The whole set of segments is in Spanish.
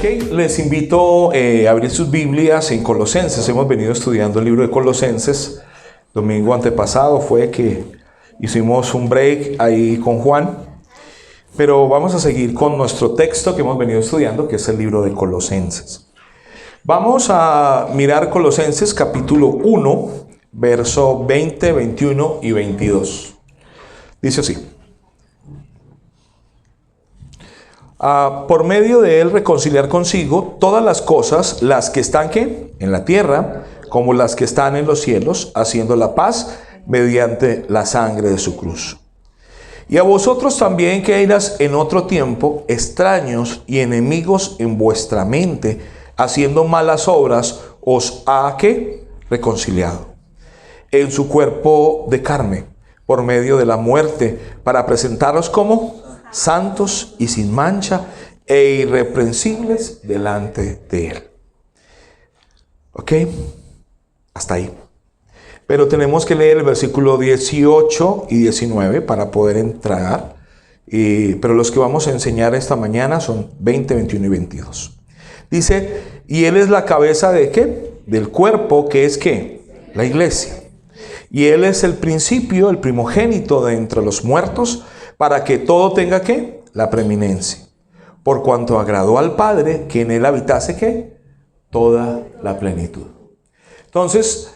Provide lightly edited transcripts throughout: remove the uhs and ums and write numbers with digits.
Les invito a abrir sus Biblias en Colosenses. Hemos venido estudiando el libro de Colosenses. Domingo antepasado fue que hicimos un break ahí con Juan. Pero vamos a seguir con nuestro texto que hemos venido estudiando, que es el libro de Colosenses. Vamos a mirar Colosenses capítulo 1, verso 20, 21 y 22. Dice así. Por medio de él reconciliar consigo todas las cosas, las que están ¿qué? En la tierra, como las que están en los cielos, haciendo la paz mediante la sangre de su cruz. Y a vosotros también, que eras en otro tiempo extraños y enemigos en vuestra mente, haciendo malas obras, os ha ¿qué? Reconciliado en su cuerpo de carne, por medio de la muerte, para presentaros como santos y sin mancha e irreprensibles delante de él. ¿Ok? Hasta ahí. Pero tenemos que leer el versículo 18 y 19 para poder entrar. Pero los que vamos a enseñar esta mañana son 20, 21 y 22. Dice, y él es la cabeza de ¿qué? Del cuerpo, que es ¿qué? La iglesia. Y él es el principio, el primogénito de entre los muertos, para que todo tenga ¿qué? La preeminencia. Por cuanto agradó al Padre que en él habitase ¿qué? Toda la plenitud. Entonces,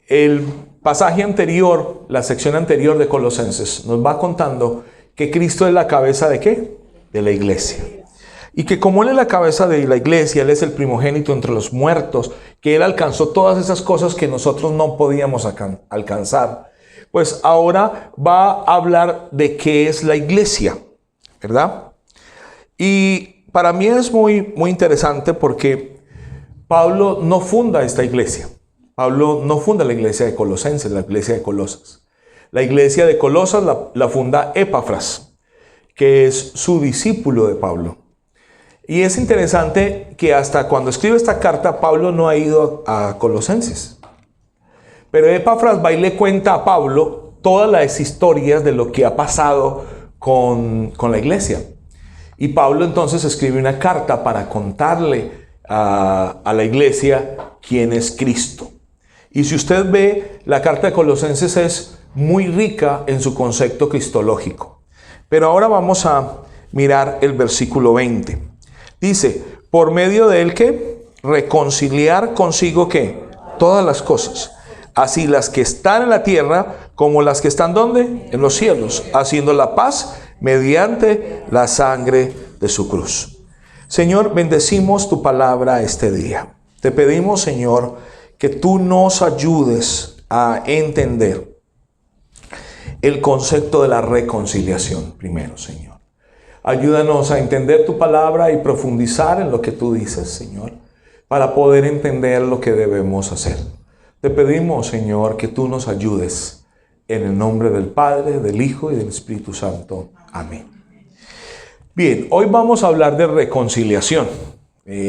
el pasaje anterior, la sección anterior de Colosenses, nos va contando que Cristo es la cabeza ¿de qué? De la iglesia. Y que como Él es la cabeza de la iglesia, Él es el primogénito entre los muertos, que Él alcanzó todas esas cosas que nosotros no podíamos alcanzar. Pues ahora va a hablar de qué es la iglesia, ¿verdad? Y para mí es muy interesante porque Pablo no funda esta iglesia. Pablo no funda la iglesia de Colosenses, la iglesia de Colosas. La iglesia de Colosas la funda Epafras, que es su discípulo de Pablo. Y es interesante que hasta cuando escribe esta carta, Pablo no ha ido a Colosenses. Pero Epafras va y le cuenta a Pablo todas las historias de lo que ha pasado con la iglesia. Y Pablo entonces escribe una carta para contarle a la iglesia quién es Cristo. Y si usted ve, la carta de Colosenses es muy rica en su concepto cristológico. Pero ahora vamos a mirar el versículo 20. Dice, por medio de él ¿qué? Reconciliar consigo ¿qué? Todas las cosas. Así las que están en la tierra como las que están ¿dónde? En los cielos, haciendo la paz mediante la sangre de su cruz. Señor, bendecimos tu palabra este día. Te pedimos, Señor, que tú nos ayudes a entender el concepto de la reconciliación primero, Señor. Ayúdanos a entender tu palabra y profundizar en lo que tú dices, Señor, para poder entender lo que debemos hacer. Te pedimos, Señor, que tú nos ayudes en el nombre del Padre, del Hijo y del Espíritu Santo. Amén. Bien, hoy vamos a hablar de reconciliación.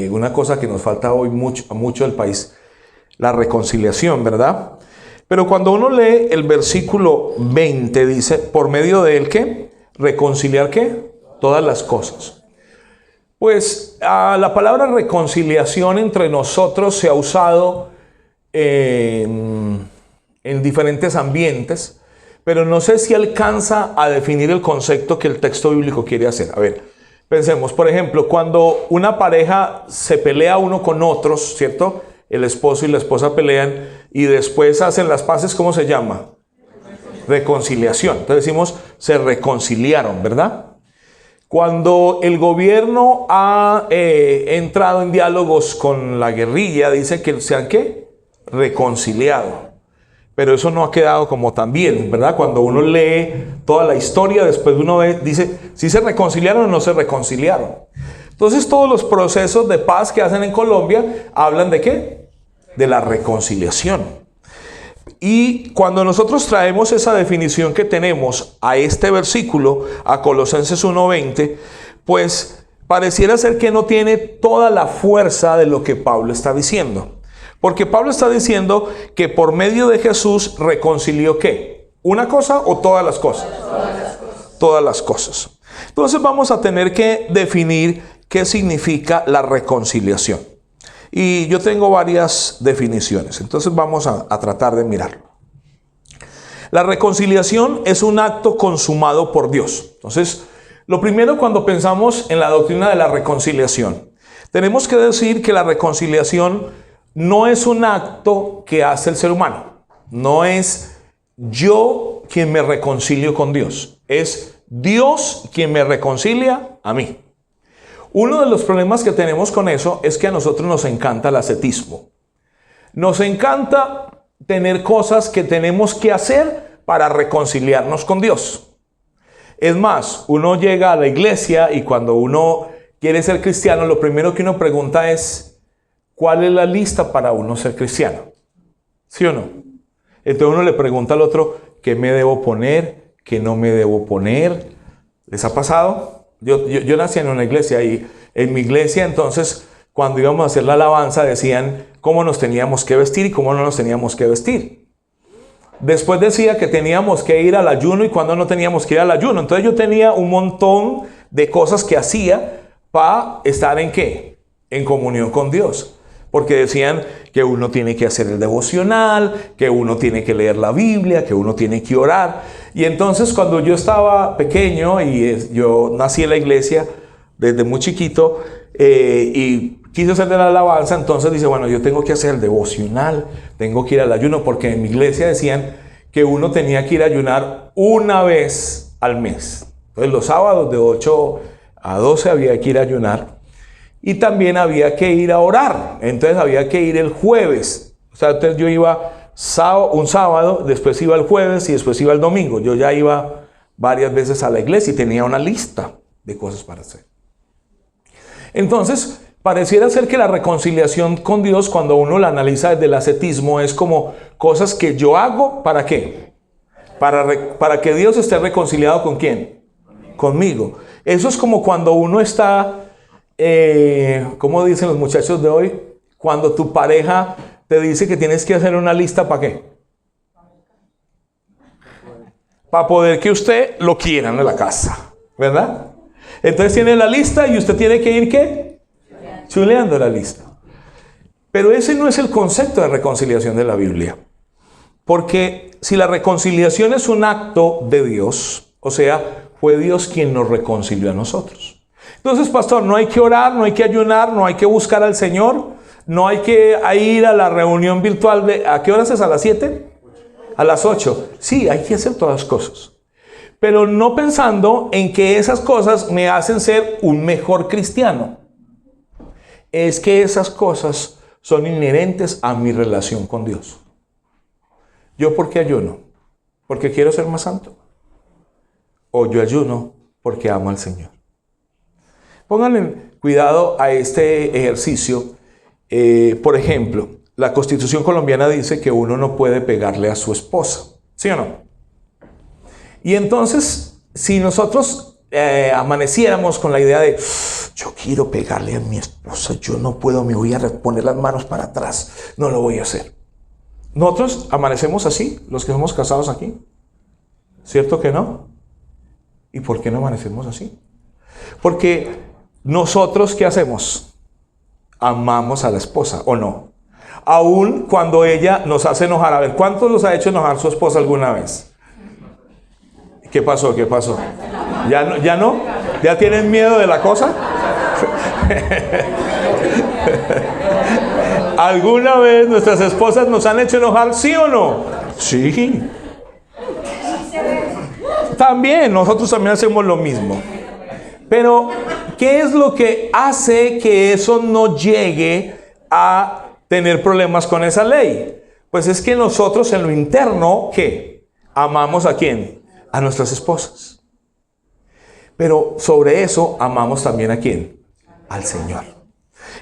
Una cosa que nos falta hoy mucho del país, la reconciliación, ¿verdad? Pero cuando uno lee el versículo 20, dice, por medio de él, ¿qué? Reconciliar, ¿qué? Todas las cosas. Pues la palabra reconciliación entre nosotros se ha usado en diferentes ambientes, pero no sé si alcanza a definir el concepto que el texto bíblico quiere hacer. A ver, pensemos, por ejemplo, cuando una pareja se pelea uno con otros, ¿cierto? El esposo y la esposa pelean y después hacen las paces, ¿cómo se llama? Reconciliación. Entonces decimos, se reconciliaron, ¿verdad? Cuando el gobierno ha entrado en diálogos con la guerrilla, dice que se han ¿qué? Reconciliado. Pero eso no ha quedado como tan bien, ¿verdad? Cuando uno lee toda la historia, después uno dice, ¿sí se reconciliaron o no se reconciliaron? Entonces todos los procesos de paz que hacen en Colombia hablan ¿de qué? De la reconciliación. Y cuando nosotros traemos esa definición que tenemos a este versículo, a Colosenses 1:20, pues pareciera ser que no tiene toda la fuerza de lo que Pablo está diciendo. Porque Pablo está diciendo que por medio de Jesús reconcilió ¿qué? ¿Una cosa o todas las cosas? Todas las cosas. Entonces vamos a tener que definir ¿qué significa la reconciliación? Y yo tengo varias definiciones, entonces vamos a tratar de mirarlo. La reconciliación es un acto consumado por Dios. Entonces, lo primero cuando pensamos en la doctrina de la reconciliación, tenemos que decir que la reconciliación no es un acto que hace el ser humano. No es yo quien me reconcilio con Dios. Es Dios quien me reconcilia a mí. Uno de los problemas que tenemos con eso es que a nosotros nos encanta el ascetismo. Nos encanta tener cosas que tenemos que hacer para reconciliarnos con Dios. Es más, uno llega a la iglesia y cuando uno quiere ser cristiano, lo primero que uno pregunta es, ¿cuál es la lista para uno ser cristiano? ¿Sí o no? Entonces uno le pregunta al otro, ¿qué me debo poner? ¿Qué no me debo poner? ¿Les ha pasado? Yo nací en una iglesia y en mi iglesia entonces cuando íbamos a hacer la alabanza decían cómo nos teníamos que vestir y cómo no nos teníamos que vestir. Después decía que teníamos que ir al ayuno y cuando no teníamos que ir al ayuno. Entonces yo tenía un montón de cosas que hacía para estar en ¿qué? En comunión con Dios. Porque decían que uno tiene que hacer el devocional, que uno tiene que leer la Biblia, que uno tiene que orar. Y entonces cuando yo estaba pequeño y yo nací en la iglesia desde muy chiquito y quise hacer de la alabanza, entonces dice, bueno, yo tengo que hacer el devocional, tengo que ir al ayuno, porque en mi iglesia decían que uno tenía que ir a ayunar una vez al mes. Entonces los sábados de 8 a 12 había que ir a ayunar. Y también había que ir a orar. Entonces había que ir el jueves. O sea, entonces yo iba un sábado, después iba el jueves y después iba el domingo. Yo ya iba varias veces a la iglesia y tenía una lista de cosas para hacer. Entonces, pareciera ser que la reconciliación con Dios, cuando uno la analiza desde el ascetismo, es como cosas que yo hago, ¿para qué? Para que Dios esté reconciliado ¿con quién? Conmigo. Eso es como cuando uno está... como dicen los muchachos de hoy, cuando tu pareja te dice que tienes que hacer una lista, ¿para qué? Para poder que usted lo quieran en la casa, ¿verdad? Entonces tiene la lista y usted tiene que ir, ¿qué? Chuleando la lista. Pero ese no es el concepto de reconciliación de la Biblia. Porque si la reconciliación es un acto de Dios, o sea, fue Dios quien nos reconcilió a nosotros. Entonces, pastor, no hay que orar, no hay que ayunar, no hay que buscar al Señor, no hay que ir a la reunión virtual de... ¿A qué horas es? ¿A las 7? ¿A las 8? Sí, hay que hacer todas las cosas. Pero no pensando en que esas cosas me hacen ser un mejor cristiano. Es que esas cosas son inherentes a mi relación con Dios. ¿Yo por qué ayuno? ¿Porque quiero ser más santo? ¿O yo ayuno porque amo al Señor? Pónganle cuidado a este ejercicio. Por ejemplo, la Constitución colombiana dice que uno no puede pegarle a su esposa. ¿Sí o no? Y entonces, si nosotros amaneciéramos con la idea de yo quiero pegarle a mi esposa, yo no puedo, me voy a poner las manos para atrás, no lo voy a hacer. Nosotros amanecemos así, los que somos casados aquí. ¿Cierto que no? ¿Y por qué no amanecemos así? Porque nosotros, ¿qué hacemos? Amamos a la esposa, ¿o no? Aún cuando ella nos hace enojar. A ver, ¿cuántos los ha hecho enojar su esposa alguna vez? ¿Qué pasó? ¿Qué pasó? ¿Ya no? ¿Ya no? ¿Ya tienen miedo de la cosa? ¿Alguna vez nuestras esposas nos han hecho enojar, sí o no? Sí. También, nosotros también hacemos lo mismo. Pero, ¿qué es lo que hace que eso no llegue a tener problemas con esa ley? Pues es que nosotros en lo interno, ¿qué? Amamos ¿a quién? A nuestras esposas. Pero sobre eso amamos también ¿a quién? Al Señor.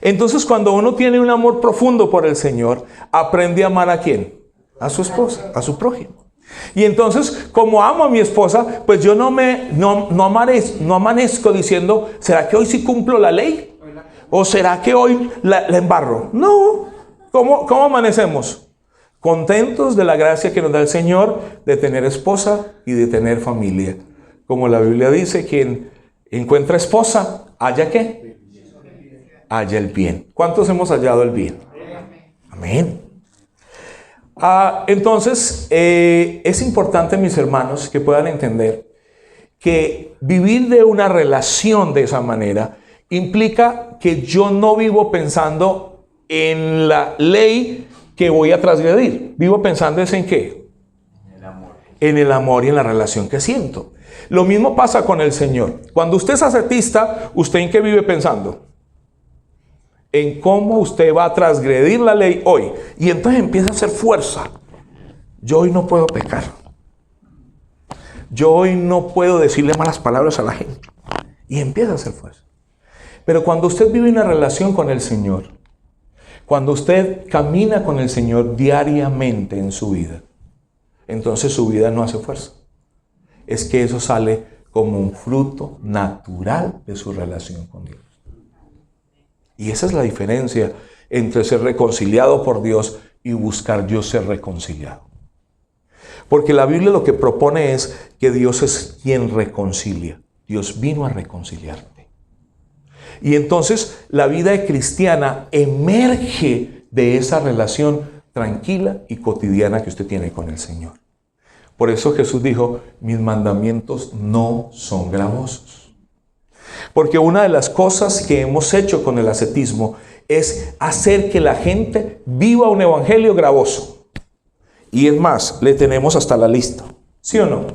Entonces cuando uno tiene un amor profundo por el Señor, aprende a amar ¿a quién? A su esposa, a su prójimo. Y entonces, como amo a mi esposa, pues yo no amanezco diciendo, ¿será que hoy sí cumplo la ley? ¿O será que hoy la embarro? No. ¿Cómo amanecemos? Contentos de la gracia que nos da el Señor de tener esposa y de tener familia. Como la Biblia dice, quien encuentra esposa, halla ¿qué? halla el bien. ¿Cuántos hemos hallado el bien? Amén. Entonces, es importante, mis hermanos, que puedan entender que vivir de una relación de esa manera implica que yo no vivo pensando en la ley que voy a transgredir. Vivo pensando en ¿qué? En el amor y en la relación que siento. Lo mismo pasa con el Señor. Cuando usted es ascetista, ¿usted en qué vive pensando? En cómo usted va a transgredir la ley hoy. Y entonces empieza a hacer fuerza. Yo hoy no puedo pecar. Yo hoy no puedo decirle malas palabras a la gente. Y empieza a hacer fuerza. Pero cuando usted vive una relación con el Señor, cuando usted camina con el Señor diariamente en su vida, entonces su vida no hace fuerza. Es que eso sale como un fruto natural de su relación con Dios. Y esa es la diferencia entre ser reconciliado por Dios y buscar yo ser reconciliado. Porque la Biblia lo que propone es que Dios es quien reconcilia. Dios vino a reconciliarte. Y entonces la vida cristiana emerge de esa relación tranquila y cotidiana que usted tiene con el Señor. Por eso Jesús dijo, mis mandamientos no son gravosos. Porque una de las cosas que hemos hecho con el ascetismo es hacer que la gente viva un evangelio gravoso. Y es más, le tenemos hasta la lista. ¿Sí o no?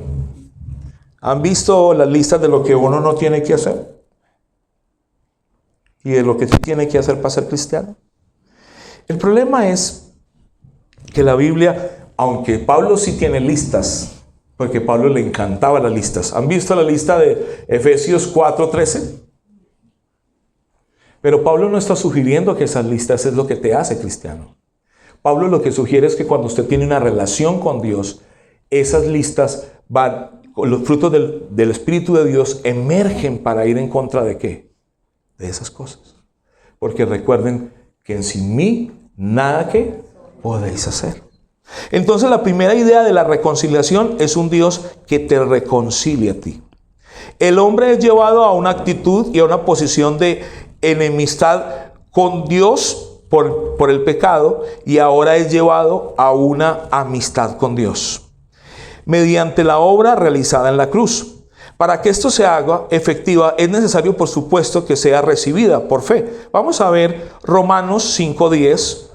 ¿Han visto las listas de lo que uno no tiene que hacer? Y de lo que sí tiene que hacer para ser cristiano. El problema es que la Biblia, aunque Pablo sí tiene listas, porque a Pablo le encantaban las listas. ¿Han visto la lista de Efesios 4:13? Pero Pablo no está sugiriendo que esas listas es lo que te hace cristiano. Pablo lo que sugiere es que cuando usted tiene una relación con Dios, esas listas van, los frutos del Espíritu de Dios emergen para ir en contra de ¿qué? De esas cosas. Porque recuerden que en sin mí nada que podéis hacer. Entonces la primera idea de la reconciliación es un Dios que te reconcilia a ti. El hombre es llevado a una actitud y a una posición de enemistad con Dios por el pecado, y ahora es llevado a una amistad con Dios mediante la obra realizada en la cruz. Para que esto se haga efectiva es necesario, por supuesto, que sea recibida por fe. Vamos a ver Romanos 5:10.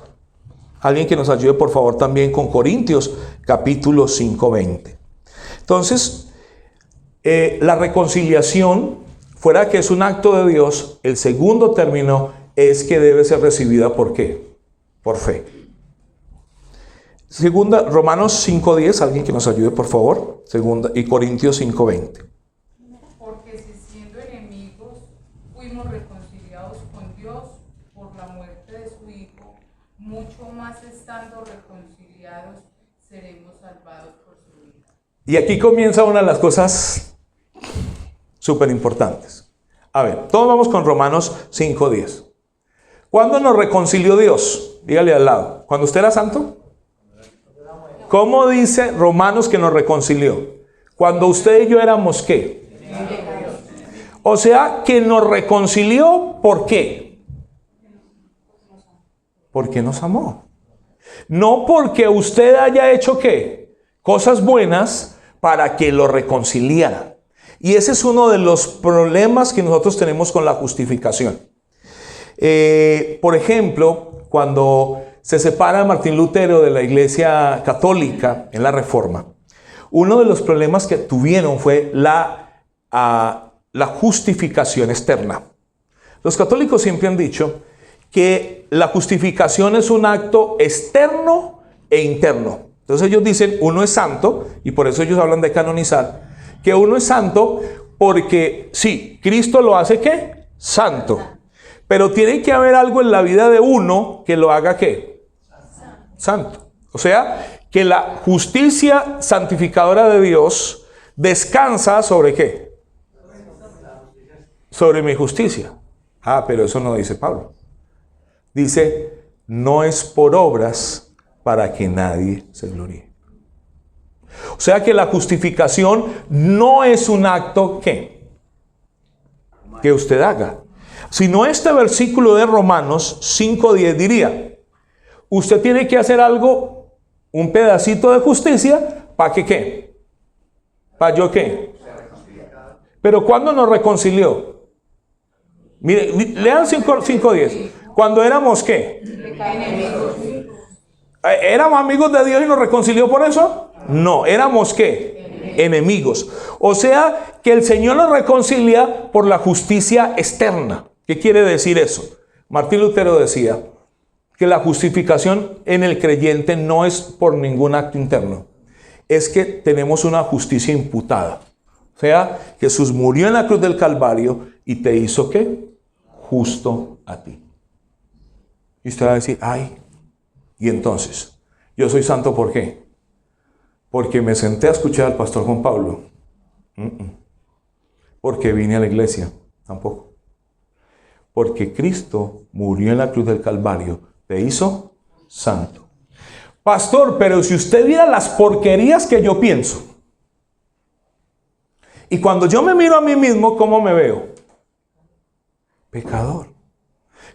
Alguien que nos ayude, por favor, también con Corintios capítulo 5:20. Entonces, la reconciliación, fuera que es un acto de Dios, el segundo término es que debe ser recibida ¿por qué? Por fe. Segunda, Romanos 5:10, alguien que nos ayude, por favor. Segunda, y Corintios 5:20. Porque si siendo enemigos fuimos reconciliados con Dios por la muerte de su Hijo, mucho más estando reconciliados seremos salvados por su vida. Y aquí comienza una de las cosas súper importantes. A ver, todos vamos con Romanos 5:10. ¿Cuándo nos reconcilió Dios? Dígale al lado. ¿Cuando usted era santo? ¿Cómo dice Romanos que nos reconcilió? Cuando usted y yo éramos ¿qué? O sea, que nos reconcilió, ¿por qué? Porque nos amó. No porque usted haya hecho ¿qué? Cosas buenas para que lo reconciliara. Y ese es uno de los problemas que nosotros tenemos con la justificación. Por ejemplo, cuando se separa Martín Lutero de la Iglesia Católica en la Reforma, uno de los problemas que tuvieron fue la justificación externa. Los católicos siempre han dicho que la justificación es un acto externo e interno. Entonces ellos dicen, uno es santo, y por eso ellos hablan de canonizar, que uno es santo porque, sí, Cristo lo hace ¿qué? Santo. Pero tiene que haber algo en la vida de uno que lo haga ¿qué? Santo. O sea, que la justicia santificadora de Dios descansa ¿sobre qué? Sobre mi justicia. Pero eso no dice Pablo. Dice, no es por obras para que nadie se gloríe. O sea que la justificación no es un acto ¿qué? Que usted haga. Sino este versículo de Romanos 5:10 diría, usted tiene que hacer algo, un pedacito de justicia, ¿para que qué? ¿Para yo qué? Pero ¿cuándo nos reconcilió? Mire, lean 5:10. ¿Cuando éramos qué? Enemigos. ¿Éramos amigos de Dios y nos reconcilió por eso? No, éramos ¿qué? Enemigos. O sea, que el Señor nos reconcilia por la justicia externa. ¿Qué quiere decir eso? Martín Lutero decía que la justificación en el creyente no es por ningún acto interno. Es que tenemos una justicia imputada. O sea, Jesús murió en la cruz del Calvario y te hizo ¿qué? Justo a ti. Y usted va a decir, ay, y entonces, yo soy santo ¿por qué? Porque me senté a escuchar al pastor Juan Pablo. Porque vine a la iglesia. Tampoco. Porque Cristo murió en la cruz del Calvario. Te hizo santo. Pastor, pero si usted viera las porquerías que yo pienso. Y cuando yo me miro a mí mismo, ¿cómo me veo? Pecador.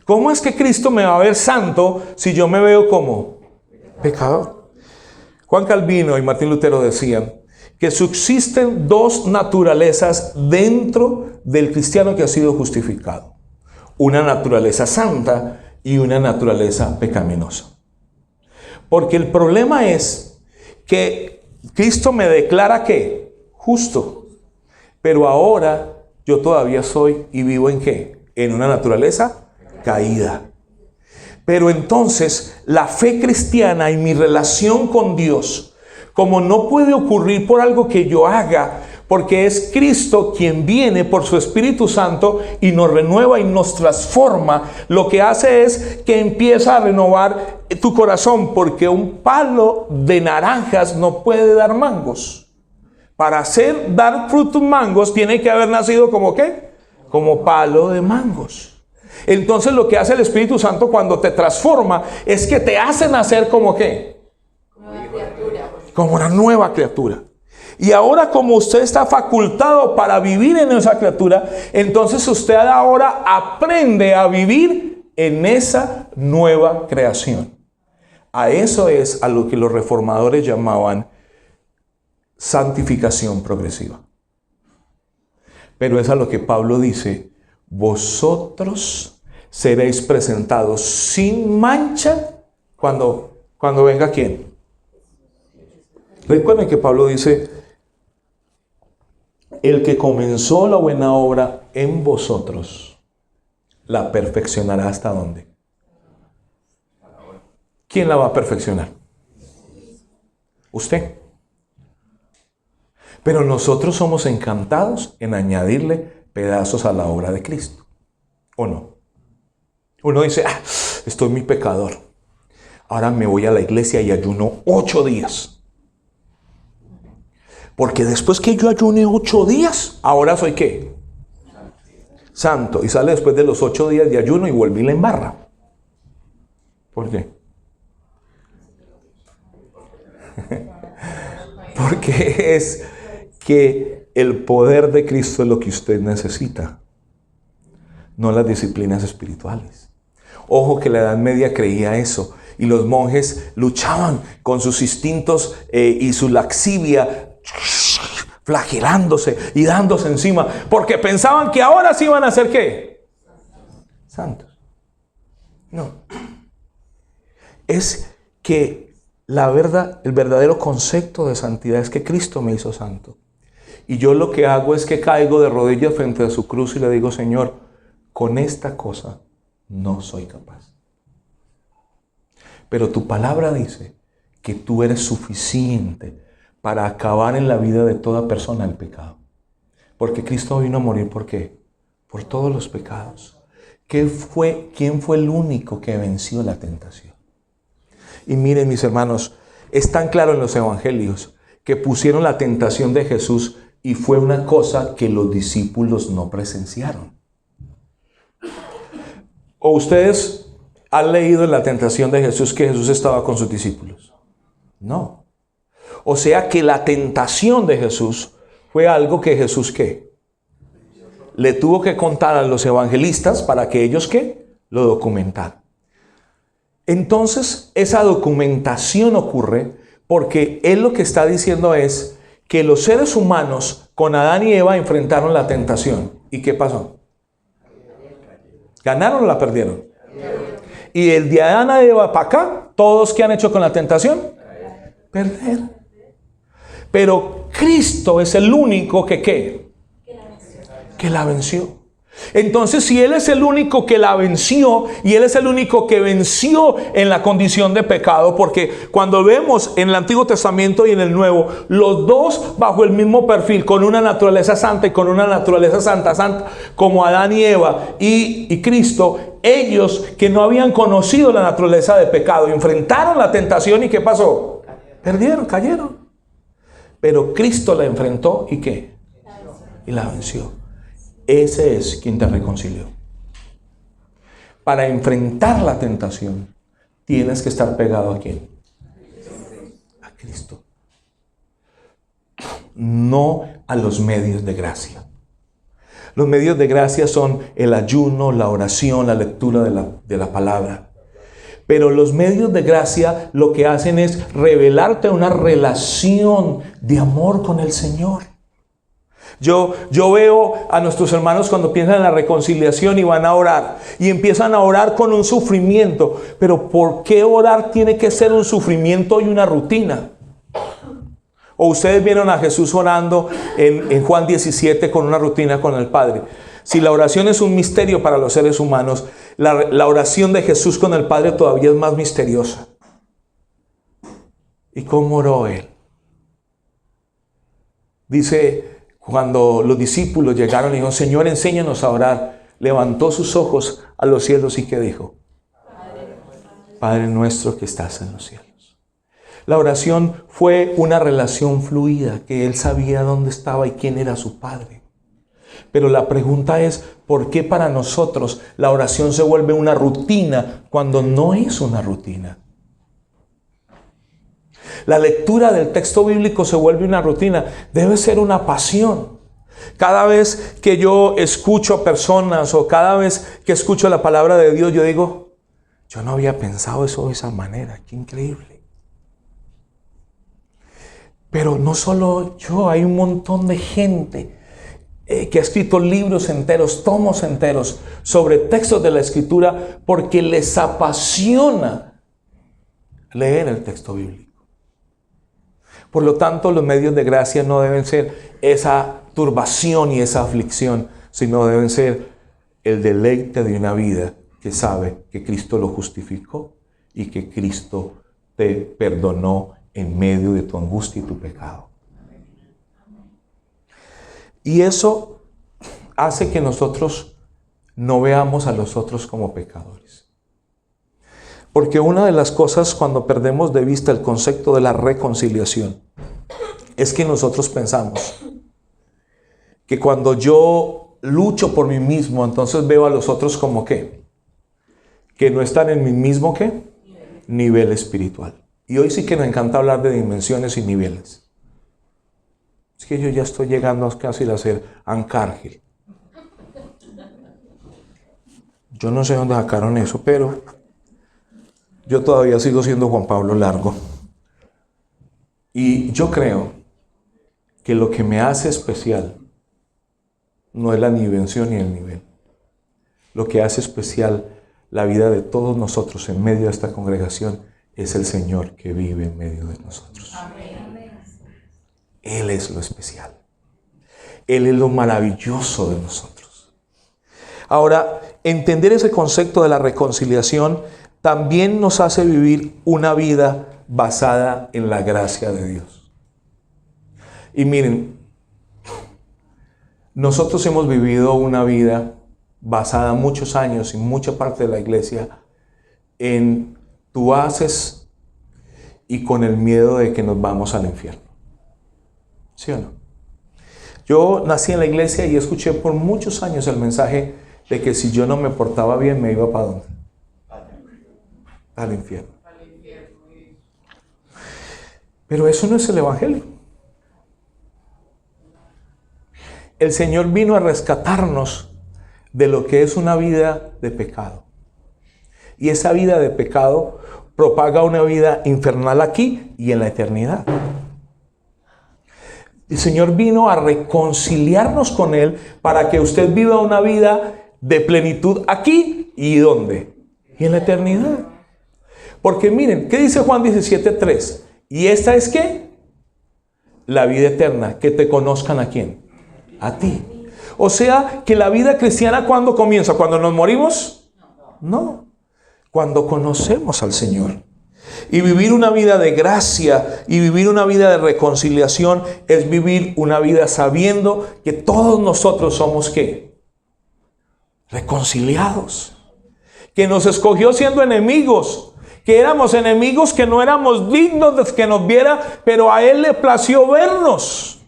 ¿Cómo es que Cristo me va a ver santo si yo me veo como pecador? Juan Calvino y Martín Lutero decían que subsisten dos naturalezas dentro del cristiano que ha sido justificado. Una naturaleza santa y una naturaleza pecaminosa. Porque el problema es que Cristo me declara que justo, pero ahora yo todavía soy y vivo en ¿qué? En una naturaleza caída. Pero entonces la fe cristiana y mi relación con Dios, como no puede ocurrir por algo que yo haga, porque es Cristo quien viene por su Espíritu Santo y nos renueva y nos transforma, lo que hace es que empieza a renovar tu corazón, porque un palo de naranjas no puede dar mangos. Para dar frutos mangos tiene que haber nacido como ¿qué? Como palo de mangos. Entonces lo que hace el Espíritu Santo cuando te transforma es que te hace nacer como ¿qué? Como una nueva criatura. Y ahora como usted está facultado para vivir en esa criatura, entonces usted ahora aprende a vivir en esa nueva creación. A eso es a lo que los reformadores llamaban santificación progresiva. Pero es a lo que Pablo dice, vosotros seréis presentados sin mancha cuando venga ¿quién? Recuerden que Pablo dice, el que comenzó la buena obra en vosotros, la perfeccionará ¿hasta dónde? ¿Quién la va a perfeccionar? Usted. Pero nosotros somos encantados en añadirle pedazos a la obra de Cristo. ¿O no? Uno dice, estoy muy pecador. Ahora me voy a la iglesia y ayuno 8 días. Porque después que yo ayune 8 días, ahora soy ¿qué? Santo. Y sale después de los 8 días de ayuno y vuelve y la embarra. ¿Por qué? Porque es que el poder de Cristo es lo que usted necesita, no las disciplinas espirituales. Ojo que la Edad Media creía eso y los monjes luchaban con sus instintos y su laxivia, flagelándose y dándose encima, porque pensaban que ahora sí iban a ser ¿qué? Santos. No. Es que la verdad, el verdadero concepto de santidad es que Cristo me hizo santo. Y yo lo que hago es que caigo de rodillas frente a su cruz y le digo, Señor, con esta cosa no soy capaz. Pero tu palabra dice que tú eres suficiente para acabar en la vida de toda persona el pecado. Porque Cristo vino a morir, ¿por qué? Por todos los pecados. ¿Quién fue el único que venció la tentación? Y miren, mis hermanos, es tan claro en los evangelios que pusieron la tentación de Jesús y fue una cosa que los discípulos no presenciaron. ¿O ustedes han leído en la tentación de Jesús que Jesús estaba con sus discípulos? No. O sea que la tentación de Jesús fue algo que Jesús ¿qué? le tuvo que contar a los evangelistas para que ellos, ¿qué?, lo documentaran. Entonces, esa documentación ocurre porque él lo que está diciendo es que los seres humanos con Adán y Eva enfrentaron la tentación. ¿Y qué pasó? ¿Ganaron o la perdieron? Y el de Adán a Eva para acá, ¿todos qué han hecho con la tentación? Perder. Pero Cristo es el único que ¿qué? Que la venció. Entonces, si Él es el único que la venció y Él es el único que venció en la condición de pecado, porque cuando vemos en el Antiguo Testamento y en el Nuevo, los dos bajo el mismo perfil, con una naturaleza santa y con una naturaleza santa, como Adán y Eva y Cristo, ellos que no habían conocido la naturaleza de pecado, enfrentaron la tentación y ¿qué pasó? Perdieron, cayeron. Pero Cristo la enfrentó y ¿qué? Y la venció. Ese es quien te reconcilió. Para enfrentar la tentación, tienes que estar pegado ¿a quién? A Cristo. No a los medios de gracia. Los medios de gracia son el ayuno, la oración, la lectura de la palabra. Pero los medios de gracia lo que hacen es revelarte una relación de amor con el Señor. Yo veo a nuestros hermanos cuando piensan en la reconciliación y van a orar. Y empiezan a orar con un sufrimiento. Pero ¿por qué orar tiene que ser un sufrimiento y una rutina? O ustedes vieron a Jesús orando en Juan 17 con una rutina con el Padre. Si la oración es un misterio para los seres humanos, la oración de Jesús con el Padre todavía es más misteriosa. ¿Y cómo oró Él? Dice, cuando los discípulos llegaron y dijeron, Señor, enséñanos a orar, levantó sus ojos a los cielos y ¿qué dijo? Padre nuestro que estás en los cielos. La oración fue una relación fluida, que él sabía dónde estaba y quién era su Padre. Pero la pregunta es, ¿por qué para nosotros la oración se vuelve una rutina cuando no es una rutina? La lectura del texto bíblico se vuelve una rutina. Debe ser una pasión. Cada vez que yo escucho personas o cada vez que escucho la palabra de Dios, yo digo, yo no había pensado eso de esa manera. Qué increíble. Pero no solo yo, hay un montón de gente que ha escrito libros enteros, tomos enteros sobre textos de la Escritura porque les apasiona leer el texto bíblico. Por lo tanto, los medios de gracia no deben ser esa turbación y esa aflicción, sino deben ser el deleite de una vida que sabe que Cristo lo justificó y que Cristo te perdonó en medio de tu angustia y tu pecado. Y eso hace que nosotros no veamos a los otros como pecadores. Porque una de las cosas cuando perdemos de vista el concepto de la reconciliación es que nosotros pensamos que cuando yo lucho por mí mismo, entonces veo a los otros como ¿qué? Que no están en mi mismo ¿qué? Nivel espiritual. Y hoy sí que me encanta hablar de dimensiones y niveles. Es que yo ya estoy llegando casi a ser Arcángel. Yo no sé dónde sacaron eso, pero yo todavía sigo siendo Juan Pablo Largo. Y yo creo que lo que me hace especial no es la dimensión ni el nivel. Lo que hace especial la vida de todos nosotros en medio de esta congregación es el Señor que vive en medio de nosotros. Amén. Él es lo especial. Él es lo maravilloso de nosotros. Ahora, entender ese concepto de la reconciliación también nos hace vivir una vida basada en la gracia de Dios. Y miren, nosotros hemos vivido una vida basada muchos años en mucha parte de la iglesia en tú haces y con el miedo de que nos vamos al infierno. ¿Sí o no? Yo nací en la iglesia y escuché por muchos años el mensaje de que si yo no me portaba bien me iba ¿para dónde? Al infierno. Pero eso no es el evangelio. El Señor vino a rescatarnos de lo que es una vida de pecado. Y esa vida de pecado propaga una vida infernal aquí y en la eternidad. El Señor vino a reconciliarnos con Él para que usted viva una vida de plenitud aquí y ¿dónde? Y en la eternidad. Porque miren, ¿qué dice Juan 17:3? ¿Y esta es qué? La vida eterna, que te conozcan ¿a quién? A ti. O sea, que la vida cristiana, ¿cuándo comienza? ¿Cuando nos morimos? No. Cuando conocemos al Señor. Y vivir una vida de gracia y vivir una vida de reconciliación es vivir una vida sabiendo que todos nosotros somos ¿qué? Reconciliados. Que nos escogió siendo enemigos. Que éramos enemigos, que no éramos dignos de que nos viera, pero a Él le plació vernos.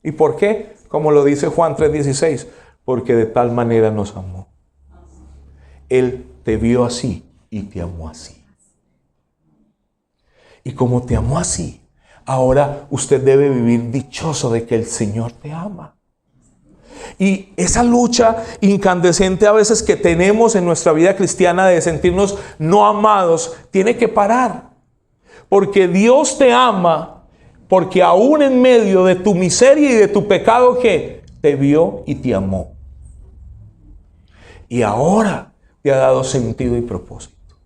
¿Y por qué? Como lo dice Juan 3:16, porque de tal manera nos amó. Él te vio así y te amó así. Y como te amó así, ahora usted debe vivir dichoso de que el Señor te ama. Y esa lucha incandescente a veces que tenemos en nuestra vida cristiana de sentirnos no amados, tiene que parar. Porque Dios te ama, porque aún en medio de tu miseria y de tu pecado, que te vio y te amó. Y ahora te ha dado sentido y propósito.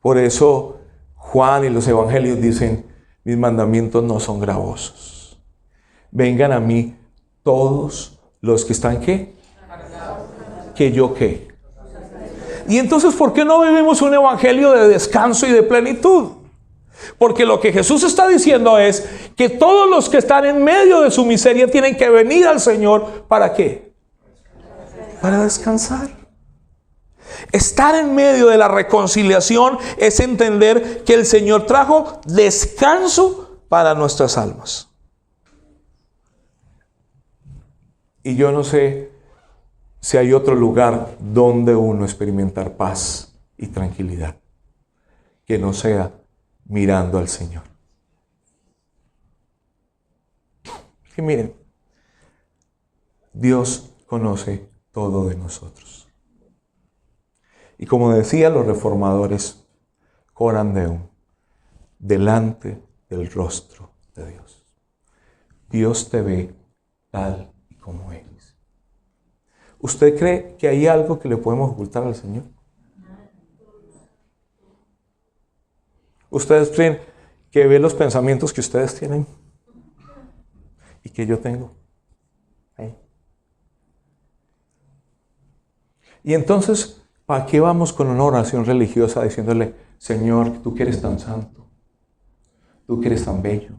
Por eso Juan y los evangelios dicen, mis mandamientos no son gravosos. Vengan a mí todos los que están ¿qué? Que yo ¿qué? Y entonces, ¿por qué no vivimos un evangelio de descanso y de plenitud? Porque lo que Jesús está diciendo es que todos los que están en medio de su miseria tienen que venir al Señor, ¿para qué? Para descansar. Estar en medio de la reconciliación es entender que el Señor trajo descanso para nuestras almas. Y yo no sé si hay otro lugar donde uno experimentar paz y tranquilidad que no sea mirando al Señor. Que miren, Dios conoce todo de nosotros. Y como decían los reformadores, coram Deum, delante del rostro de Dios. Dios te ve tal y como eres. ¿Usted cree que hay algo que le podemos ocultar al Señor? ¿Ustedes creen que ve los pensamientos que ustedes tienen y que yo tengo? Y entonces, ¿para qué vamos con una oración religiosa diciéndole, Señor, tú que eres tan santo, tú que eres tan bello,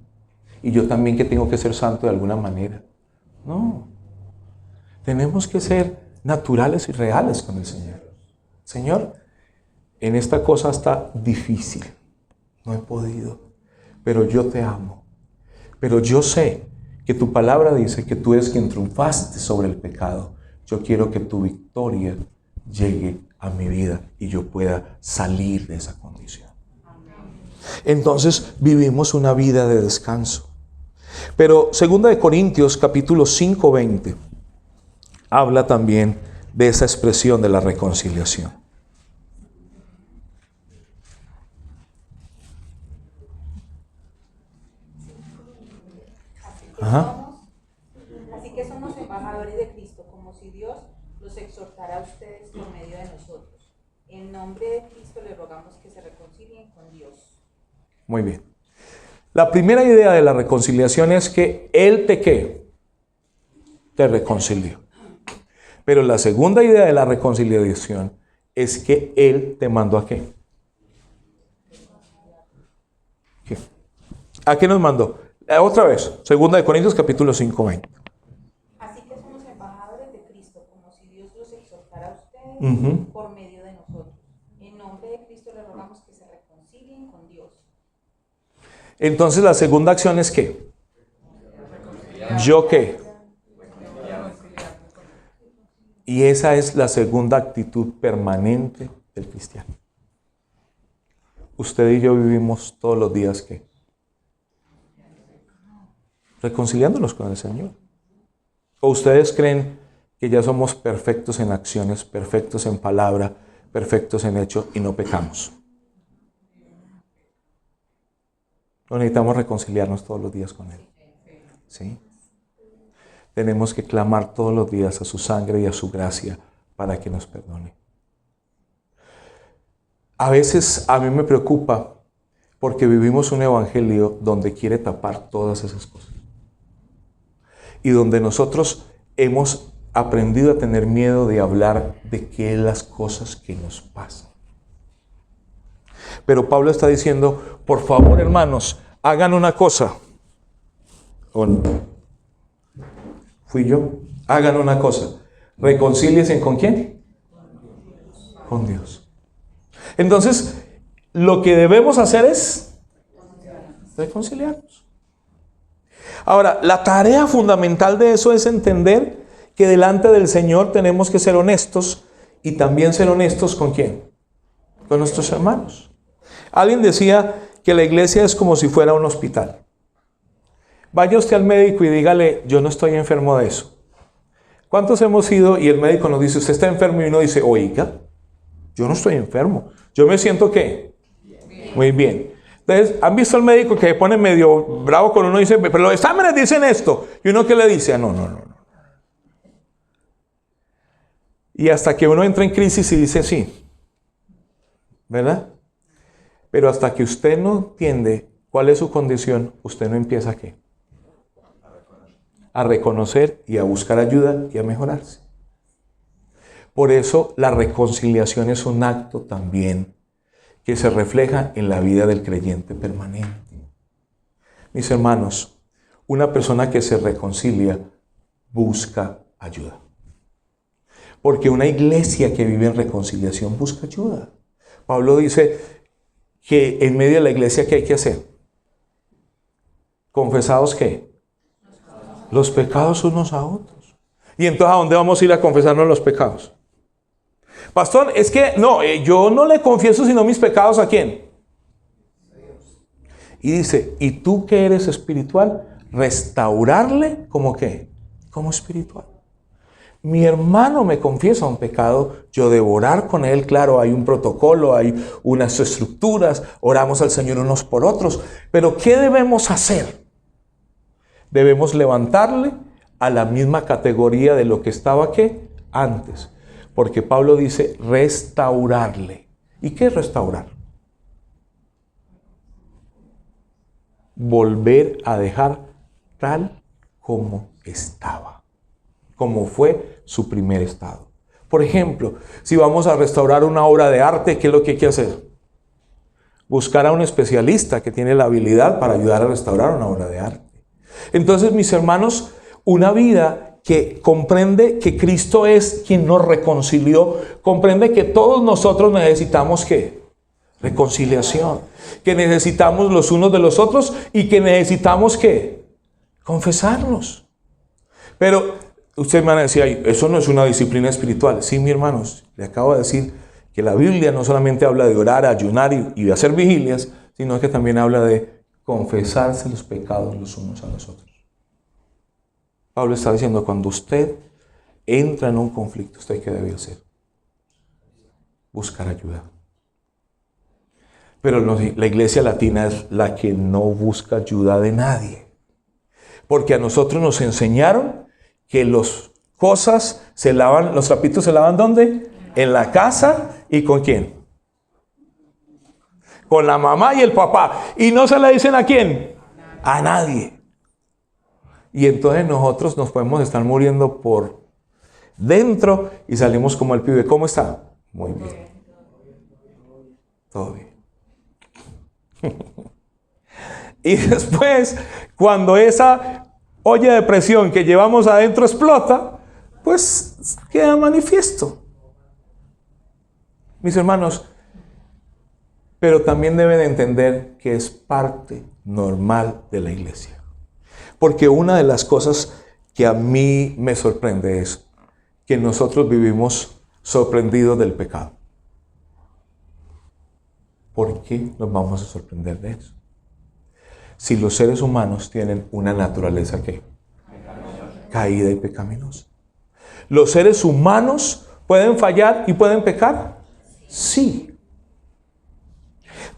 y yo también que tengo que ser santo de alguna manera? No, tenemos que ser naturales y reales con el Señor. Señor, en esta cosa está difícil, no he podido, pero yo te amo, pero yo sé que tu palabra dice que tú eres quien triunfaste sobre el pecado. Yo quiero que tu victoria llegue a mi vida y yo pueda salir de esa condición. Entonces vivimos una vida de descanso. Pero 2 Corintios capítulo 5:20 habla también de esa expresión de la reconciliación. Así que somos embajadores de Cristo, como si Dios los exhortara a ustedes por medio de nosotros. En nombre de Cristo les rogamos que se reconcilien con Dios. Muy bien. La primera idea de la reconciliación es que Él te ¿qué? Te reconcilió. Pero la segunda idea de la reconciliación es que Él te mandó ¿a qué? ¿Qué? ¿A qué nos mandó? Otra vez, 2 Corintios capítulo 5:20. Así que somos embajadores de Cristo, como si Dios los exhortara a ustedes por medio de nosotros. En nombre de Cristo les rogamos que se reconcilien con Dios. Entonces la segunda acción es ¿qué? ¿Yo qué? Y esa es la segunda actitud permanente del cristiano. Usted y yo vivimos todos los días ¿qué? Reconciliándonos con el Señor. ¿O ustedes creen que ya somos perfectos en acciones, perfectos en palabra, perfectos en hecho y no pecamos? ¿O necesitamos reconciliarnos todos los días con Él? ¿Sí? Tenemos que clamar todos los días a su sangre y a su gracia para que nos perdone. A veces a mí me preocupa porque vivimos un evangelio donde quiere tapar todas esas cosas. Y donde nosotros hemos aprendido a tener miedo de hablar de qué es las cosas que nos pasan. Pero Pablo está diciendo, por favor, hermanos, hagan una cosa. ¿O no? Fui yo. Hagan una cosa. Reconcíliense ¿con quién? Con Dios. Entonces, lo que debemos hacer es reconciliarnos. Ahora, la tarea fundamental de eso es entender que delante del Señor tenemos que ser honestos y también ser honestos ¿con quién? Con nuestros hermanos. Alguien decía que la iglesia es como si fuera un hospital. Vaya usted al médico y dígale, yo no estoy enfermo de eso. ¿Cuántos hemos ido y el médico nos dice, usted está enfermo? Y uno dice, oiga, yo no estoy enfermo. Yo me siento ¿qué? Muy bien. Entonces, ¿han visto al médico que se pone medio bravo con uno y dice, pero los exámenes dicen esto? Y uno ¿qué le dice? No. Y hasta que uno entra en crisis y dice sí. ¿Verdad? Pero hasta que usted no entiende cuál es su condición, usted no empieza ¿a qué? A reconocer y a buscar ayuda y a mejorarse. Por eso la reconciliación es un acto también que se refleja en la vida del creyente permanente. Mis hermanos, una persona que se reconcilia busca ayuda. Porque una iglesia que vive en reconciliación busca ayuda. Pablo dice que en medio de la iglesia, ¿qué hay que hacer? ¿Confesados qué? Los pecados unos a otros. ¿Y entonces a dónde vamos a ir a confesarnos los pecados? Pastor, es que no, yo no le confieso sino mis pecados ¿a quién? Y dice, ¿y tú que eres espiritual? Restaurarle ¿como qué? Como espiritual. Mi hermano me confiesa un pecado, yo debo orar con él, claro, hay un protocolo, hay unas estructuras, oramos al Señor unos por otros, pero ¿qué debemos hacer? Debemos levantarle a la misma categoría de lo que estaba ¿qué? Antes. Porque Pablo dice restaurarle. ¿Y qué es restaurar? Volver a dejar tal como estaba. Como fue su primer estado. Por ejemplo, si vamos a restaurar una obra de arte, ¿qué es lo que hay que hacer? Buscar a un especialista que tiene la habilidad para ayudar a restaurar una obra de arte. Entonces, mis hermanos, una vida que comprende que Cristo es quien nos reconcilió, comprende que todos nosotros necesitamos ¿qué? Reconciliación, que necesitamos los unos de los otros y que necesitamos ¿qué? Confesarnos. Pero usted me decía, eso no es una disciplina espiritual. Sí, mi hermanos, le acabo de decir que la Biblia no solamente habla de orar, ayunar y de hacer vigilias, sino que también habla de confesarse los pecados los unos a los otros. Pablo está diciendo, cuando usted entra en un conflicto, ¿usted qué debe hacer? Buscar ayuda. Pero la iglesia latina es la que no busca ayuda de nadie. Porque a nosotros nos enseñaron que las cosas se lavan, los trapitos se lavan ¿dónde? En la casa. ¿Y con quién? Con la mamá y el papá. ¿Y no se le dicen a quién? A nadie. Y entonces nosotros nos podemos estar muriendo por dentro y salimos como el pibe. ¿Cómo está? Muy bien. Todo bien. Y después, cuando esa olla de presión que llevamos adentro explota, pues queda manifiesto. Mis hermanos, pero también deben entender que es parte normal de la iglesia. Porque una de las cosas que a mí me sorprende es que nosotros vivimos sorprendidos del pecado. ¿Por qué nos vamos a sorprender de eso? Si los seres humanos tienen una naturaleza ¿qué? caída y pecaminosa. ¿Los seres humanos pueden fallar y pueden pecar? Sí.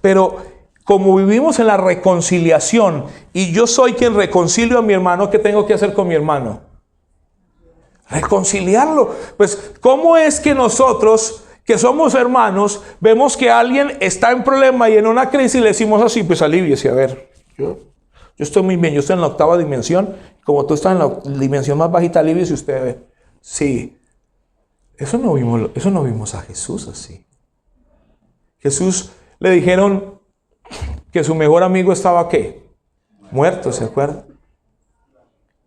Pero como vivimos en la reconciliación y yo soy quien reconcilio a mi hermano, ¿qué tengo que hacer con mi hermano? Reconciliarlo. Pues, ¿cómo es que nosotros, que somos hermanos, vemos que alguien está en problema y en una crisis y le decimos así, pues alivíese, a ver, yo estoy muy bien, yo estoy en la 8ª dimensión, como tú estás en la dimensión más bajita, alivíese usted, ve. Sí, eso no vimos a Jesús así. Jesús le dijeron que su mejor amigo estaba, ¿qué? Muerto, ¿se acuerdan?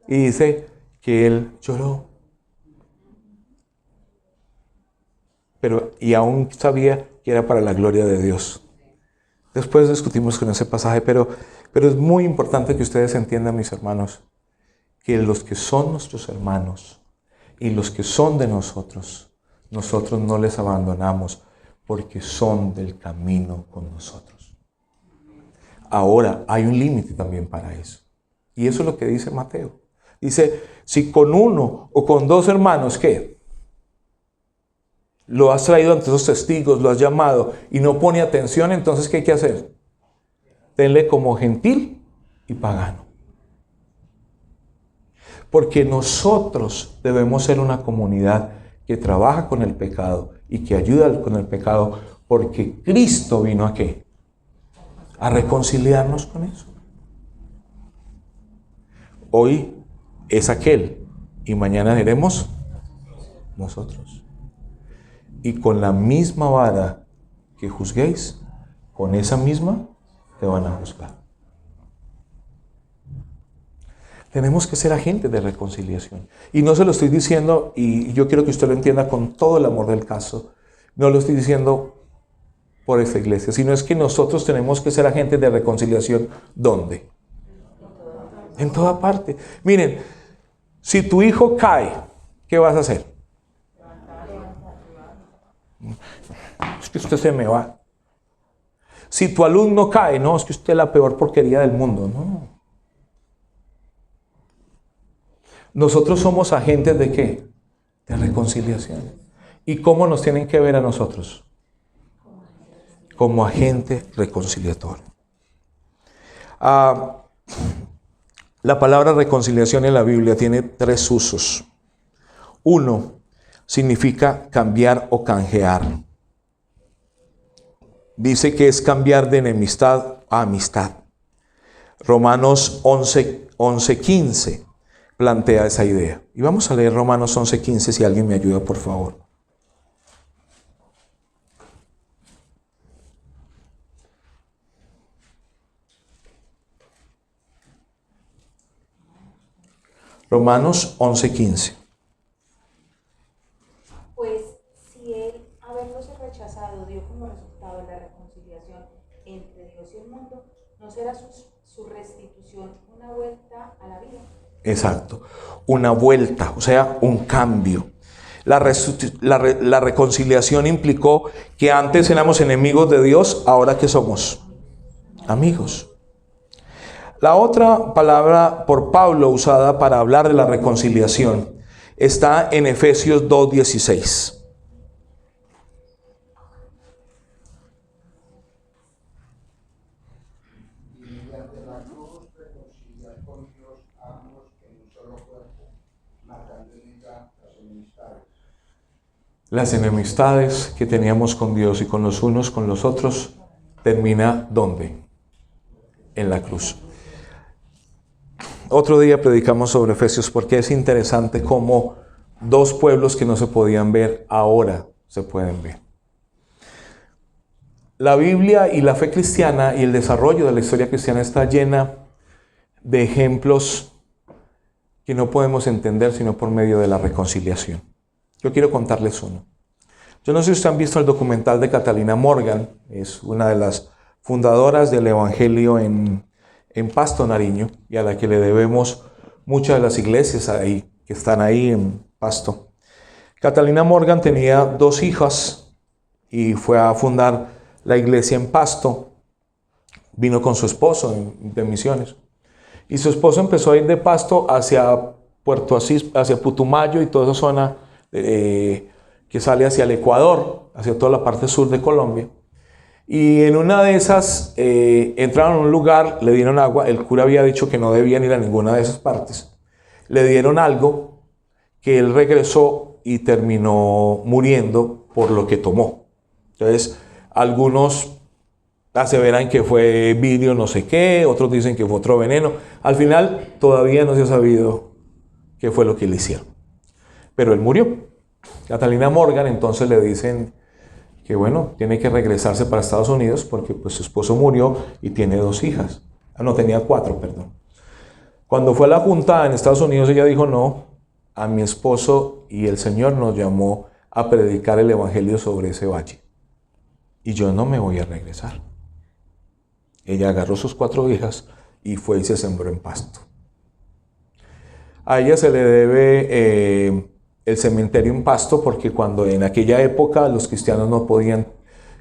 Y dice que él lloró. Y aún sabía que era para la gloria de Dios. Después discutimos con ese pasaje, pero es muy importante que ustedes entiendan, mis hermanos, que los que son nuestros hermanos y los que son de nosotros no les abandonamos porque son del camino con nosotros. Ahora, hay un límite también para eso. Y eso es lo que dice Mateo. Dice, si con uno o con 2 hermanos, ¿qué? Lo has traído ante esos testigos, lo has llamado y no pone atención, entonces ¿qué hay que hacer? Tenle como gentil y pagano. Porque nosotros debemos ser una comunidad que trabaja con el pecado y que ayuda con el pecado, porque Cristo vino ¿a qué? A reconciliarnos con eso. Hoy es aquel y mañana seremos nosotros. Y con la misma vara que juzguéis, con esa misma te van a juzgar. Tenemos que ser agentes de reconciliación. Y no se lo estoy diciendo, y yo quiero que usted lo entienda con todo el amor del caso, no lo estoy diciendo por esta iglesia, sino es que nosotros tenemos que ser agentes de reconciliación. ¿Dónde? En toda parte. Miren, si tu hijo cae, ¿qué vas a hacer? Es que usted se me va. Si tu alumno cae, no, es que usted es la peor porquería del mundo. No. Nosotros somos agentes ¿de qué? De reconciliación. ¿Y cómo nos tienen que ver a nosotros? Como agente reconciliador. La palabra reconciliación en la Biblia tiene 3 usos. 1, significa cambiar o canjear. Dice que es cambiar de enemistad a amistad. Romanos 11:15 plantea esa idea. Y vamos a leer Romanos 11:15, si alguien me ayuda, por favor. Romanos 11:15. Pues si él, haberlos rechazado, dio como resultado la reconciliación entre Dios y el mundo, ¿no será su restitución una vuelta a la vida? Exacto, una vuelta, o sea, un cambio. La reconciliación implicó que antes éramos enemigos de Dios, ahora que somos amigos. La otra palabra por Pablo usada para hablar de la reconciliación está en Efesios 2:16. Las enemistades que teníamos con Dios y con los unos con los otros termina ¿dónde? En la cruz. Otro día predicamos sobre Efesios porque es interesante cómo 2 pueblos que no se podían ver ahora se pueden ver. La Biblia y la fe cristiana y el desarrollo de la historia cristiana está llena de ejemplos que no podemos entender sino por medio de la reconciliación. Yo quiero contarles uno. Yo no sé si ustedes han visto el documental de Catalina Morgan, es una de las fundadoras del Evangelio en Pasto, Nariño, y a la que le debemos muchas de las iglesias ahí, que están ahí en Pasto. Catalina Morgan tenía 2 hijas y fue a fundar la iglesia en Pasto. Vino con su esposo de misiones. Y su esposo empezó a ir de Pasto hacia Puerto Asís, hacia Putumayo y toda esa zona que sale hacia el Ecuador, hacia toda la parte sur de Colombia. Y en una de esas entraron a un lugar, le dieron agua, el cura había dicho que no debían ir a ninguna de esas partes. Le dieron algo que él regresó y terminó muriendo por lo que tomó. Entonces, algunos aseveran que fue vidrio no sé qué, otros dicen que fue otro veneno. Al final todavía no se ha sabido qué fue lo que le hicieron. Pero él murió. Catalina Morgan entonces le dicen que bueno, tiene que regresarse para Estados Unidos porque pues su esposo murió y tiene 2 hijas. No, tenía 4, perdón. Cuando fue a la junta en Estados Unidos ella dijo no, a mi esposo y el Señor nos llamó a predicar el evangelio sobre ese valle. Y yo no me voy a regresar. Ella agarró sus 4 hijas y fue y se sembró en Pasto. A ella se le debe el cementerio en Pasto porque cuando en aquella época los cristianos no podían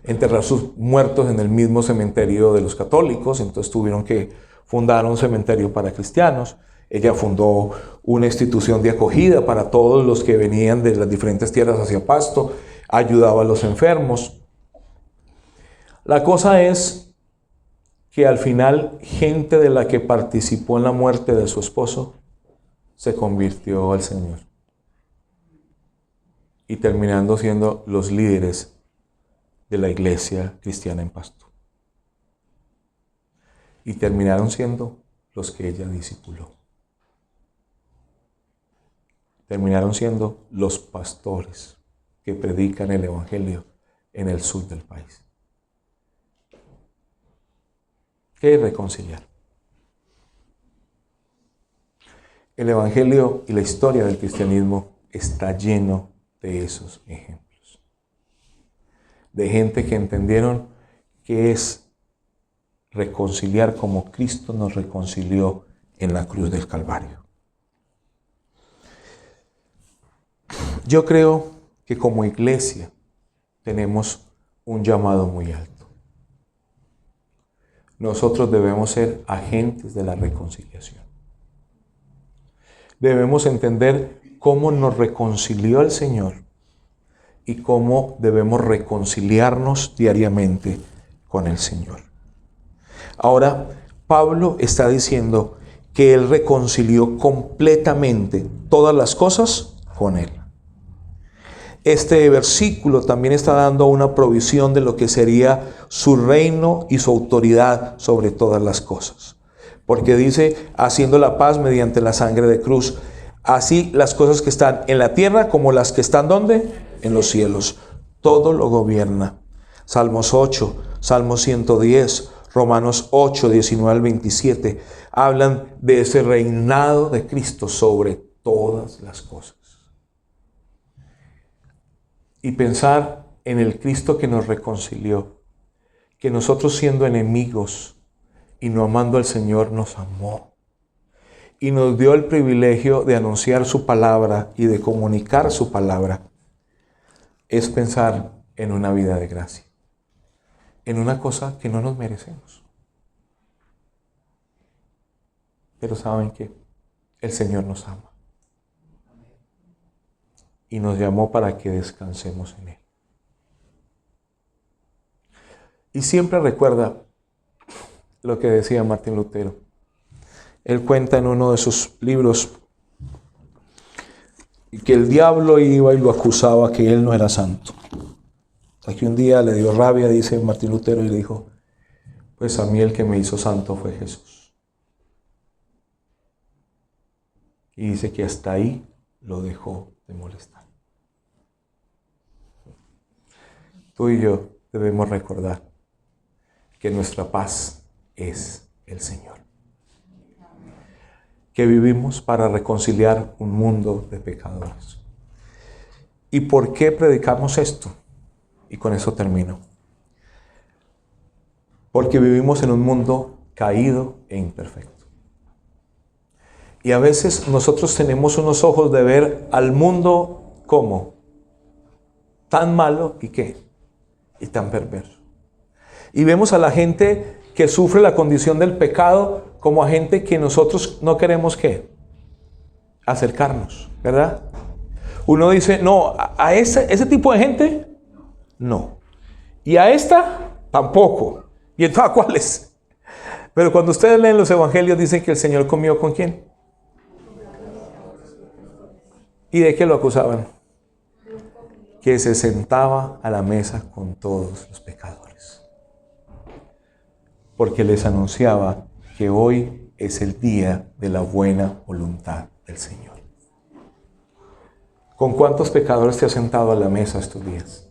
enterrar sus muertos en el mismo cementerio de los católicos, entonces tuvieron que fundar un cementerio para cristianos. Ella fundó una institución de acogida para todos los que venían de las diferentes tierras hacia Pasto, ayudaba a los enfermos. La cosa es que al final gente de la que participó en la muerte de su esposo se convirtió al Señor y terminando siendo los líderes de la iglesia cristiana en Pasto. Y terminaron siendo los que ella discipuló. Terminaron siendo los pastores que predican el evangelio en el sur del país. ¿Qué es reconciliar? El evangelio y la historia del cristianismo está lleno de esos ejemplos. De gente que entendieron que es reconciliar como Cristo nos reconcilió en la cruz del Calvario. Yo creo que como iglesia tenemos un llamado muy alto. Nosotros debemos ser agentes de la reconciliación. Debemos entender cómo nos reconcilió el Señor y cómo debemos reconciliarnos diariamente con el Señor. Ahora, Pablo está diciendo que Él reconcilió completamente todas las cosas con Él. Este versículo también está dando una provisión de lo que sería su reino y su autoridad sobre todas las cosas. Porque dice, haciendo la paz mediante la sangre de cruz. Así las cosas que están en la tierra como las que están ¿dónde? En los cielos. Todo lo gobierna. Salmos 8, Salmos 110, Romanos 8, 19 al 27. Hablan de ese reinado de Cristo sobre todas las cosas. Y pensar en el Cristo que nos reconcilió, que nosotros siendo enemigos y no amando al Señor nos amó y nos dio el privilegio de anunciar su palabra y de comunicar su palabra, es pensar en una vida de gracia, en una cosa que no nos merecemos. Pero ¿saben qué? El Señor nos ama. Y nos llamó para que descansemos en Él. Y siempre recuerda lo que decía Martín Lutero. Él cuenta en uno de sus libros que el diablo iba y lo acusaba que él no era santo. Hasta que un día le dio rabia, dice Martín Lutero, y le dijo, pues a mí el que me hizo santo fue Jesús. Y dice que hasta ahí lo dejó de molestar. Tú y yo debemos recordar que nuestra paz es el Señor. Que vivimos para reconciliar un mundo de pecadores. ¿Y por qué predicamos esto? Y con eso termino. Porque vivimos en un mundo caído e imperfecto. Y a veces nosotros tenemos unos ojos de ver al mundo como tan malo y qué, y tan perverso. Y vemos a la gente que sufre la condición del pecado como a gente que nosotros no queremos ¿qué? acercarnos, ¿verdad? Uno dice, no, a ese tipo de gente, no. Y a esta, tampoco. ¿Y entonces a cuáles? Pero cuando ustedes leen los evangelios, dicen que el Señor comió ¿con quién? ¿Y de qué lo acusaban? Que se sentaba a la mesa con todos los pecadores. Porque les anunciaba que hoy es el día de la buena voluntad del Señor. ¿Con cuántos pecadores te has sentado a la mesa estos días?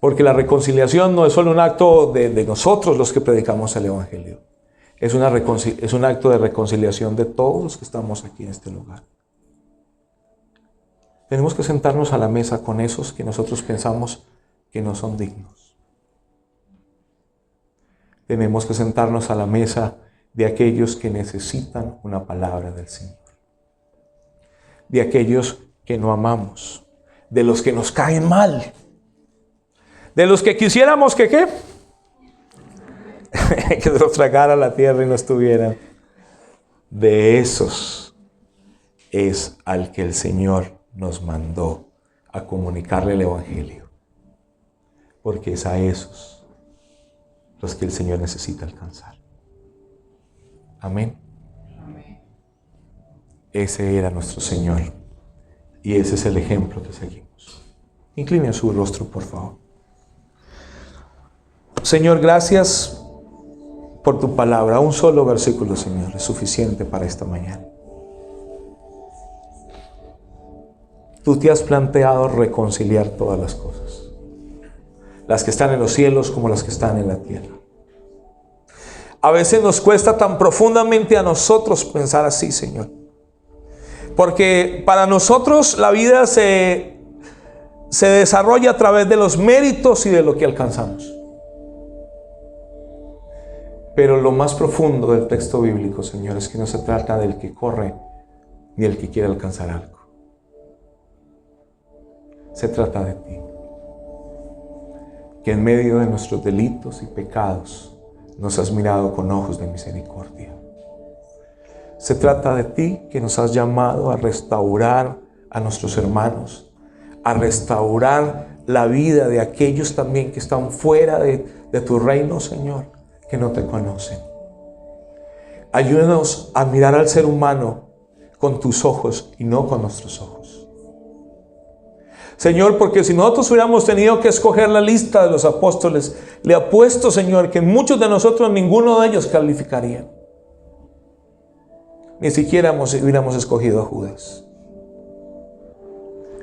Porque la reconciliación no es solo un acto de nosotros los que predicamos el Evangelio. Es un acto de reconciliación de todos los que estamos aquí en este lugar. Tenemos que sentarnos a la mesa con esos que nosotros pensamos que no son dignos. Tenemos que sentarnos a la mesa de aquellos que necesitan una palabra del Señor. De aquellos que no amamos, de los que nos caen mal, de los que quisiéramos que ¿qué? Que nos tragara la tierra y no estuvieran. De esos es al que el Señor nos mandó a comunicarle el Evangelio, porque es a esos los que el Señor necesita alcanzar. Amén. Ese era nuestro Señor. Y ese es el ejemplo que seguimos. Incline su rostro, por favor. Señor, gracias por tu palabra. Un solo versículo, Señor, es suficiente para esta mañana. Tú te has planteado reconciliar todas las cosas. Las que están en los cielos como las que están en la tierra. A veces nos cuesta tan profundamente a nosotros pensar así, Señor. Porque para nosotros la vida se desarrolla a través de los méritos y de lo que alcanzamos. Pero lo más profundo del texto bíblico, Señor, es que no se trata del que corre ni el que quiere alcanzar algo. Se trata de ti. Que en medio de nuestros delitos y pecados nos has mirado con ojos de misericordia. Se trata de ti, que nos has llamado a restaurar a nuestros hermanos, a restaurar la vida de aquellos también que están fuera de tu reino, Señor, que no te conocen. Ayúdanos a mirar al ser humano con tus ojos y no con nuestros ojos. Señor, porque si nosotros hubiéramos tenido que escoger la lista de los apóstoles, le apuesto, Señor, que muchos de nosotros, ninguno de ellos calificaría. Ni siquiera hubiéramos escogido a Judas.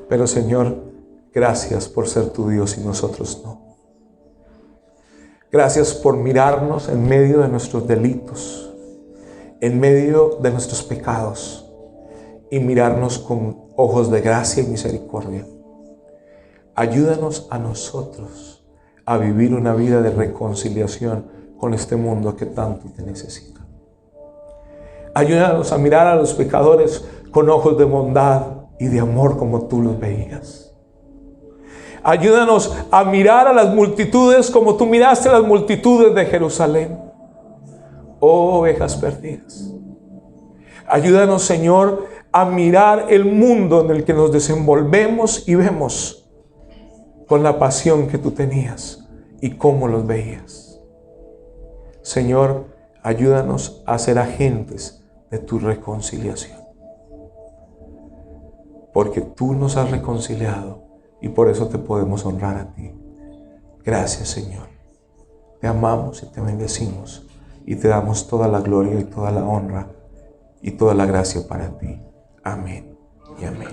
Pero, Señor, gracias por ser tu Dios y nosotros no. Gracias por mirarnos en medio de nuestros delitos, en medio de nuestros pecados, y mirarnos con ojos de gracia y misericordia. Ayúdanos a nosotros a vivir una vida de reconciliación con este mundo que tanto te necesita. Ayúdanos a mirar a los pecadores con ojos de bondad y de amor como tú los veías. Ayúdanos a mirar a las multitudes como tú miraste a las multitudes de Jerusalén. Oh, ovejas perdidas. Ayúdanos, Señor, a mirar el mundo en el que nos desenvolvemos y vemos con la pasión que tú tenías y cómo los veías. Señor, ayúdanos a ser agentes de tu reconciliación. Porque tú nos has reconciliado y por eso te podemos honrar a ti. Gracias, Señor. Te amamos y te bendecimos y te damos toda la gloria y toda la honra y toda la gracia para ti. Amén y amén.